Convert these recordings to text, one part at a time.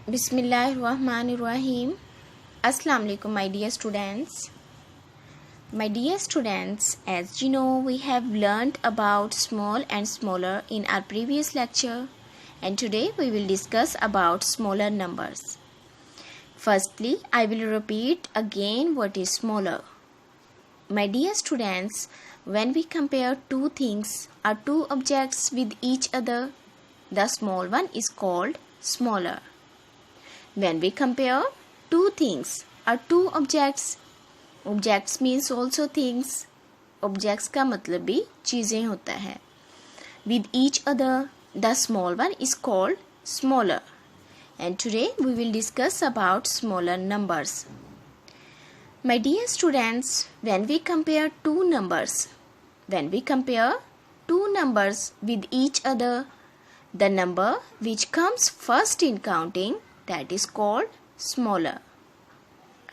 Bismillahirrahmanirrahim. Assalamu alaikum, my dear students. My dear students, as you know, we have learned about small and smaller in our previous lecture, and today we will discuss about smaller numbers. Firstly, I will repeat again what is smaller. My dear students, when we compare two things or two objects with each other, the small one is called smaller. When we compare two things or two objects, objects means also things, objects का मतलब भी चीज़ें होता है, with each other, the small one is called smaller. And today we will discuss about smaller numbers. My dear students, when we compare two numbers with each other, the number which comes first in counting, that is called smaller.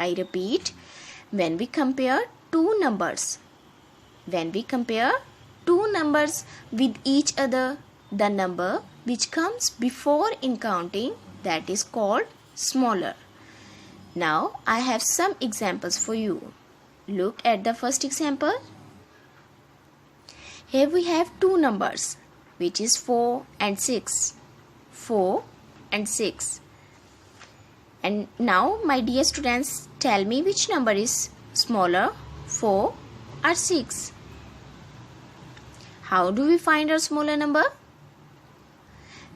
I repeat, when we compare two numbers with each other, the number which comes before in counting, that is called smaller. Now I have some examples for you. Look at the first example. Here we have two numbers, which is 4 and 6. 4 and 6. And now, my dear students, tell me which number is smaller, 4 or 6? How do we find our smaller number?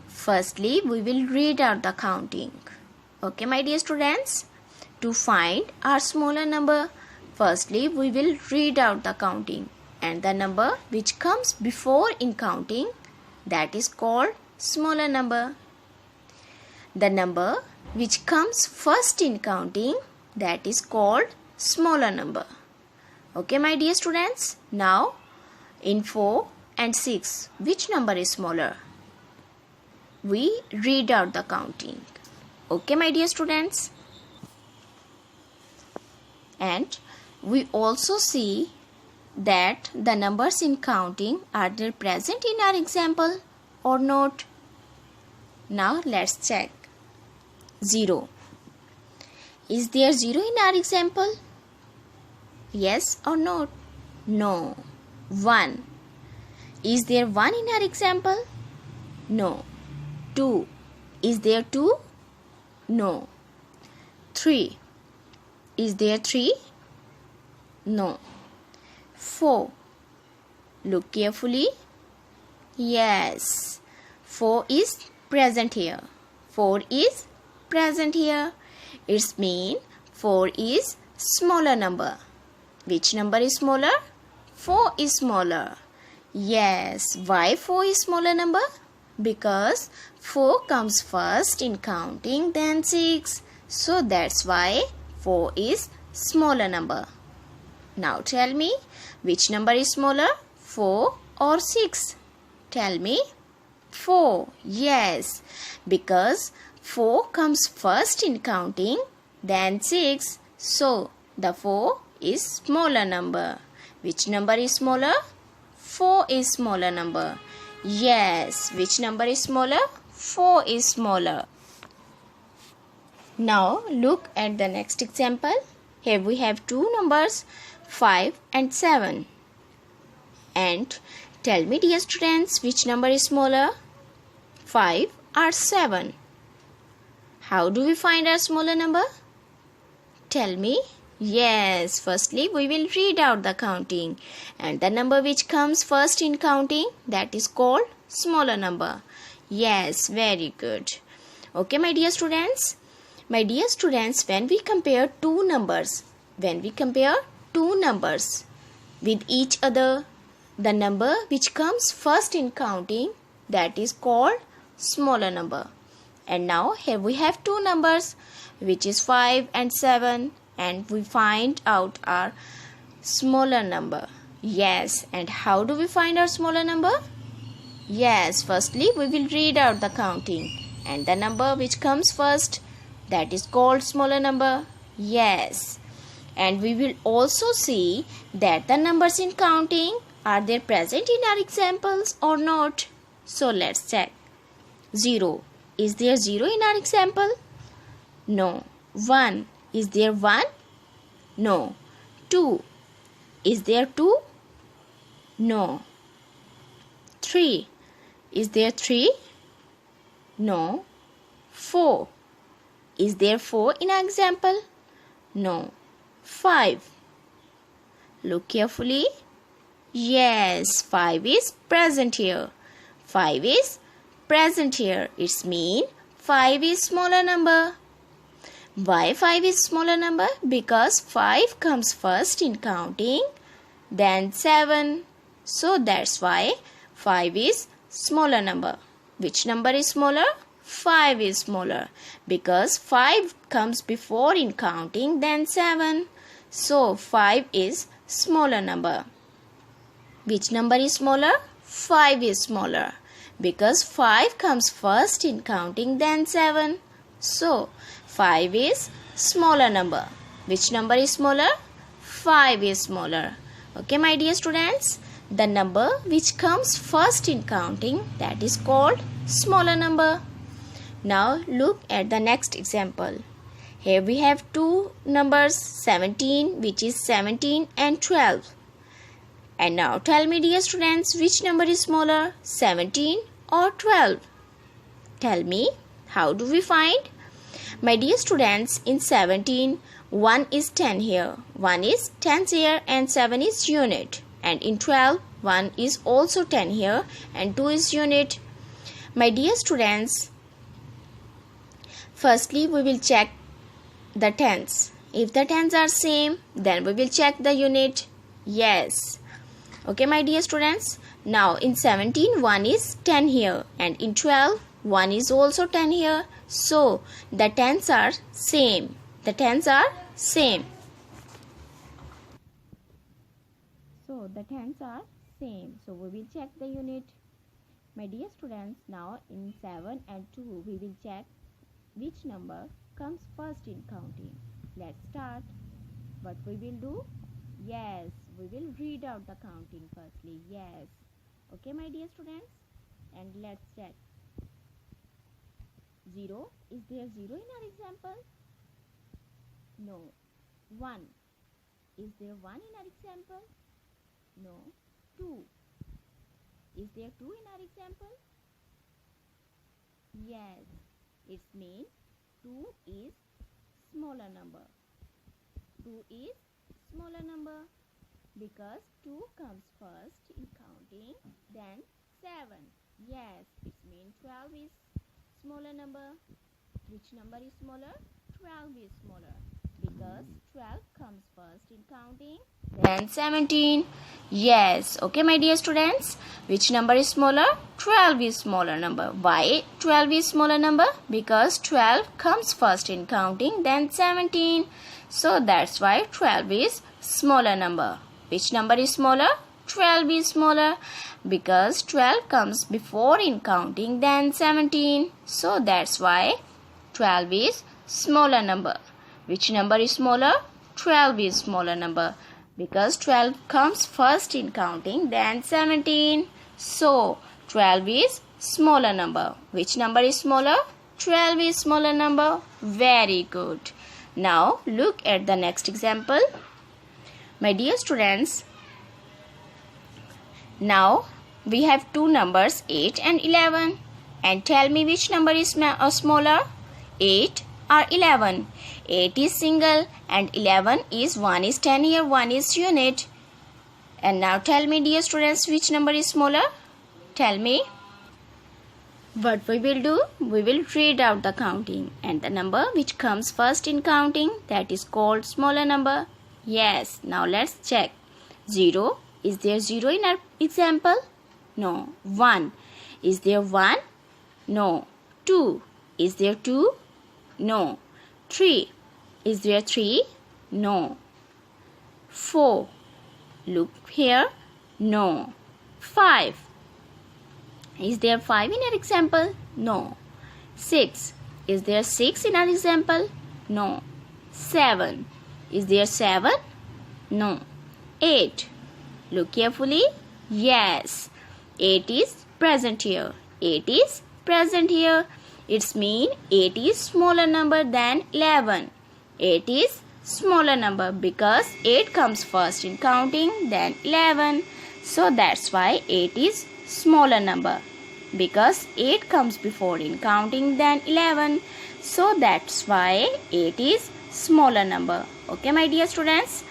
Firstly, we will read out the counting. Okay, my dear students? To find our smaller number, firstly, we will read out the counting. And the number which comes before in counting, that is called smaller number. The number which comes first in counting, that is called smaller number. Okay, my dear students? Now, in 4 and 6, which number is smaller? We read out the counting. Okay, my dear students? And we also see that the numbers in counting, are they present in our example or not? Now, let's check. 0. Is there 0 in our example? Yes or not? No. 1. Is there 1 in our example? No. 2. Is there 2? No. 3. Is there 3? No. 4. Look carefully. Yes. 4 is present here. 4 is present here. It means 4 is smaller number. Which number is smaller? 4 is smaller. Yes. Why 4 is smaller number? Because 4 comes first in counting, then 6. So that's why 4 is smaller number. Now tell me, which number is smaller, 4 or 6? Tell me. 4. Yes. Because 4 comes first in counting, then 6. So, the 4 is smaller number. Which number is smaller? 4 is smaller number. Yes. Which number is smaller? 4 is smaller. Now, look at the next example. Here we have two numbers, 5 and 7. And tell me, dear students, which number is smaller, 5 or 7? How do we find our smaller number? Tell me. Yes, firstly we will read out the counting. And the number which comes first in counting, that is called smaller number. Yes, very good. Okay, my dear students? My dear students, when we compare two numbers with each other, the number which comes first in counting, that is called smaller number. And now here we have two numbers, which is 5 and 7, and we find out our smaller number. Yes, and how do we find our smaller number? Yes, firstly we will read out the counting, and the number which comes first, that is called smaller number. Yes, and we will also see that the numbers in counting, are they present in our examples or not? So let's check. 0. Is there 0 in our example? No. 1. Is there 1? No. 2. Is there 2? No. 3. Is there 3? No. 4. Is there 4 in our example? No. 5. Look carefully. Yes, 5 is present here. 5 is present here. It's mean 5 is smaller number. Why 5 is smaller number? Because 5 comes first in counting, then 7. So that's why 5 is smaller number. Which number is smaller? 5 is smaller because 5 comes before in counting, then 7. So 5 is smaller number. Which number is smaller? 5 is smaller because 5 comes first in counting, then 7. So 5 is smaller number. Which number is smaller? 5 is smaller. Okay, my dear students, the number which comes first in counting, that is called smaller number. Now look at the next example. Here we have two numbers, 17, which is 17, and 12. And now tell me, dear students, which number is smaller, 17 or 12? Tell me, how do we find? My dear students, in 17, 1 is 10 here, 1 is tens here, and 7 is unit. And in 12, 1 is also 10 here, and 2 is unit. My dear students, firstly we will check the tens. If the tens are same, then we will check the unit. Yes. Okay, my dear students. Now in 17, 1 is 10 here, and in 12, 1 is also 10 here. So the tens are same. The tens are same. So the tens are same. So we will check the unit. My dear students, now in 7 and 2, we will check which number comes first in counting. Let's start. What we will do? Yes, we will read out the counting firstly. Yes. Okay, my dear students. And let's check. 0. Is there 0 in our example? No. 1. Is there 1 in our example? No. 2. Is there 2 in our example? Yes. It means 2 is smaller number. 2 is smaller number because 2 comes first in counting, then 7. Yes, it means 12 is smaller number. Which number is smaller? 12 is smaller because 12 comes first in counting, then 17. Yes. Okay, my dear students, which number is smaller? 12 is smaller number. Why 12 is smaller number? Because 12 comes first in counting, then 17. So that's why 12 is smaller number. Which number is smaller? 12 is smaller because 12 comes before in counting, then 17. So that's why 12 is smaller number. Which number is smaller? 12 is smaller number because 12 comes first in counting, then 17. So 12 is smaller number. Which number is smaller? 12 is smaller number. Very good. Now look at the next example. My dear students, now we have two numbers, 8 and 11. And tell me which number is smaller, 8 or 11. 8 is single and 11 is 1 is 10 here, 1 is unit. And now tell me, dear students, which number is smaller? Tell me. What we will do? We will read out the counting, and the number which comes first in counting, that is called smaller number. Yes. Now let's check. 0. Is there 0 in our example? No. 1. Is there 1? No. 2. Is there 2? No. 3. Is there 3? No. 4. Look here. No. 5. Is there 5 in our example? No. 6. Is there 6 in our example? No. 7. Is there 7? No. 8. Look carefully. Yes. 8 is present here. 8 is present here. It's mean 8 is smaller number than 11. 8 is smaller number because 8 comes first in counting than 11. So that's why 8 is smaller number because 8 comes before in counting than 11. So that's why 8 is smaller number. Okay, my dear students.